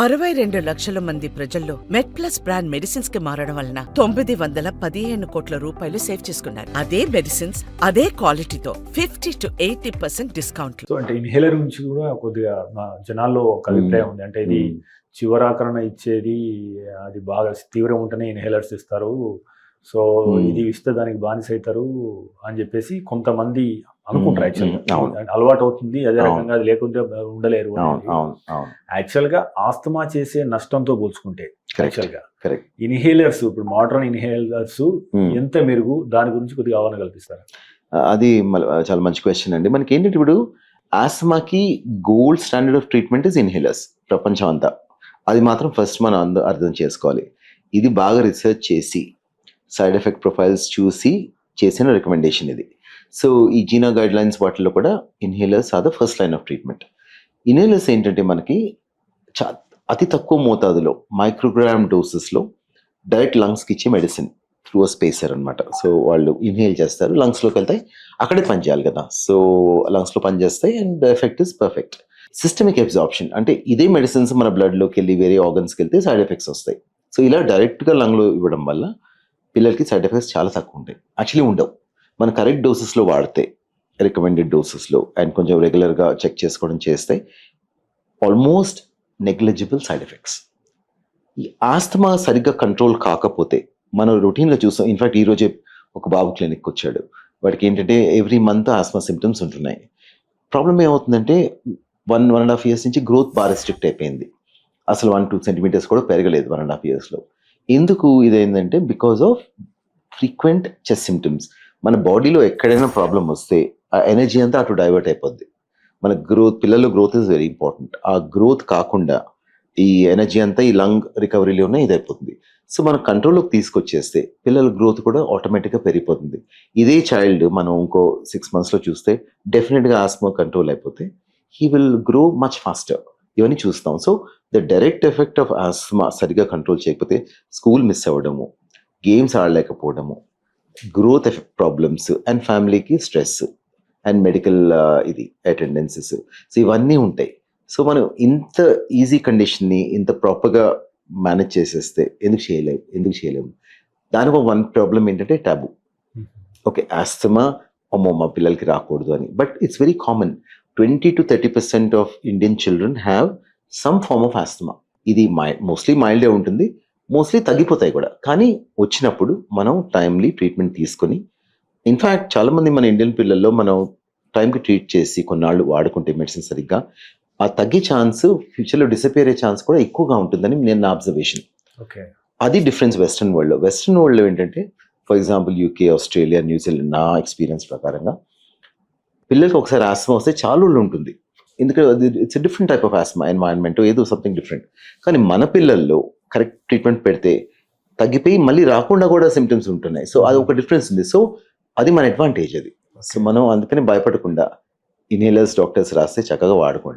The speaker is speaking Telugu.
62 లక్షల మంది ప్రజల్లో మెడ్ప్లస్ బ్రాండ్ మెడిసిన్స్ కి మారడం వలన 915 కోట్ల రూపాయలు సేవ్ చేసుకున్నారు. అదే మెడిసిన్స్ అదే క్వాలిటీతో 50 to 80% డిస్కౌంట్. సో అంటే ఇన్హేలర్ గురించి కూడా కొద్దిగా జనాల్లో ఒక అభిప్రాయం ఉంది. అంటే ఇది చివరాకరణ ఇచ్చేది, అది బాగా తీవ్రం ఉంటేనే ఇన్హేలర్స్ ఇస్తారు, సో ఇది ఇస్తే దానికి బానిస అవుతారు అని చెప్పేసి కొంతమంది అనుకుంటారు. యాక్చువల్గా అలవాటు అవుతుంది, అదే రకంగా అది లేకుంటే ఉండలేరు. యాక్చువల్ గా ఆస్తమా చేసే నష్టంతో పోల్చుకుంటే యాక్చువల్ గా ఇన్హేలర్స్, ఇప్పుడు మోడర్న్ ఇన్హేలర్స్ ఎంత మెరుగు, దాని గురించి కొద్దిగా అవగాహన కల్పిస్తారు. అది చాలా మంచి క్వశ్చన్ అండి. మనకి ఏంటంటే ఇప్పుడు ఆస్తమాకి gold standard of treatment is inhalers ప్రపంచం అంతా. అది మాత్రం ఫస్ట్ మనం అర్థం చేసుకోవాలి. ఇది బాగా రీసెర్చ్ చేసి సైడ్ ఎఫెక్ట్ ప్రొఫైల్స్ చూసి చేసిన రికమెండేషన్ ఇది. సో ఈ జీనా గైడ్ లైన్స్ వాటిల్లో కూడా inhalers are the first line of treatment. Inhalers ఏంటంటే మనకి అతి తక్కువ మోతాదులో మైక్రోగ్రామ్ డోసెస్లో డైరెక్ట్ లంగ్స్కి ఇచ్చే మెడిసిన్ త్రూ అ స్పేసర్ అనమాట. సో వాళ్ళు ఇన్హేల్ చేస్తారు, లంగ్స్లోకి వెళ్తాయి, అక్కడే పనిచేయాలి కదా, సో లంగ్స్లో పనిచేస్తాయి and the effect is perfect. Systemic absorption అంటే ఇదే మెడిసిన్స్ మన బ్లడ్లోకి వెళ్ళి వేరే ఆర్గన్స్కి వెళ్తే సైడ్ ఎఫెక్ట్స్ వస్తాయి. సో ఇలా డైరెక్ట్గా లంగ్లో ఇవ్వడం వల్ల పిల్లలకి సైడ్ ఎఫెక్ట్స్ చాలా తక్కువ ఉంటాయి, యాక్చువల్లీ ఉండవు. మన కరెక్ట్ డోసెస్లో వాడితే, రికమెండెడ్ డోసెస్లో అండ్ కొంచెం రెగ్యులర్గా చెక్ చేసుకోవడం చేస్తే ఆల్మోస్ట్ నెగ్లిజిబుల్ సైడ్ ఎఫెక్ట్స్. ఈ ఆస్తమా సరిగ్గా కంట్రోల్ కాకపోతే మనం రొటీన్లో చూస్తాం. ఇన్ఫాక్ట్ ఈరోజే ఒక బాబు క్లినిక్కి వచ్చాడు, వాడికి ఏంటంటే ఎవ్రీ మంత్ ఆస్తమా సిమ్టమ్స్ ఉంటున్నాయి. ప్రాబ్లం ఏమవుతుందంటే 1.5 years నుంచి గ్రోత్ బాగా రెస్ట్రిక్ట్ అయిపోయింది, అసలు 1-2 centimeters కూడా పెరగలేదు 1.5 yearsలో. ఎందుకు ఇదైందంటే because of frequent chest symptoms. మన బాడీలో ఎక్కడైనా ప్రాబ్లం వస్తే ఆ ఎనర్జీ అంతా అటు డైవర్ట్ అయిపోద్ది. మన పిల్లల గ్రోత్ ఇస్ వెరీ ఇంపార్టెంట్. ఆ గ్రోత్ కాకుండా ఈ ఎనర్జీ అంతా ఈ లంగ్ రికవరీలోనే ఇదైపోతుంది. సో మనం కంట్రోల్లోకి తీసుకొచ్చేస్తే పిల్లల గ్రోత్ కూడా ఆటోమేటిక్గా పెరిగిపోతుంది. ఇదే చైల్డ్ మనం ఇంకో 6 monthsలో చూస్తే డెఫినెట్గా ఆస్మా కంట్రోల్ అయిపోతే he will grow much faster. ఇవన్నీ చూస్తాం. So the direct effect of asthma సరిగ్గా కంట్రోల్ చేయకపోతే స్కూల్ మిస్ అవ్వడము, గేమ్స్ ఆడలేకపోవడము, గ్రోత్ ఎఫెక్ట్ ప్రాబ్లమ్స్ అండ్ ఫ్యామిలీకి స్ట్రెస్ అండ్ మెడికల్ ఇది అటెండెన్సెస్, సో ఇవన్నీ ఉంటాయి. సో మనం ఇంత ఈజీ కండిషన్ని ఇంత ప్రాపర్గా మేనేజ్ చేసేస్తే ఎందుకు చేయలేము. దానికి వన్ ప్రాబ్లం ఏంటంటే టాబు. ఓకే, ఆస్తమా అమ్మో మా పిల్లలకి రాకూడదు అని, but it's very common. 20 to 30% of Indian children have some form of asthma. ఇది మోస్ట్లీ మైల్డే ఉంటుంది, మోస్ట్లీ తగ్గిపోతాయి కూడా. కానీ వచ్చినప్పుడు మనం టైమ్లీ ట్రీట్మెంట్ తీసుకొని, ఇన్ఫ్యాక్ట్ చాలామంది మన ఇండియన్ పిల్లల్లో మనం టైంకి ట్రీట్ చేసి కొన్నాళ్ళు వాడుకుంటే మెడిసిన్ సరిగ్గా ఆ తగ్గే ఛాన్స్, ఫ్యూచర్లో డిసపియర్ అయ్యే ఛాన్స్ కూడా ఎక్కువగా ఉంటుందని నేను నా అబ్జర్వేషన్. అది డిఫరెన్స్ వెస్ట్రన్ వరల్డ్లో ఏంటంటే, for example UK, Australia, New Zealand, నా ఎక్స్పీరియన్స్ ప్రకారంగా పిల్లలకి ఒకసారి ఆస్మా వస్తే చాలా రోజులు ఉంటుంది. ఎందుకంటే it's different type of asthma, environment ఏదో సంథింగ్ డిఫరెంట్. కానీ మన పిల్లల్లో కరెక్ట్ ట్రీట్మెంట్ పెడితే తగ్గిపోయి మళ్ళీ రాకుండా కూడా సిమ్టమ్స్ ఉంటున్నాయి. సో అది ఒక డిఫరెన్స్ ఉంది. సో అది మన అడ్వాంటేజ్ అది. సో మనం అందుకని భయపడకుండా ఇన్హేలర్స్ డాక్టర్స్ రాస్తే చక్కగా వాడుకోండి.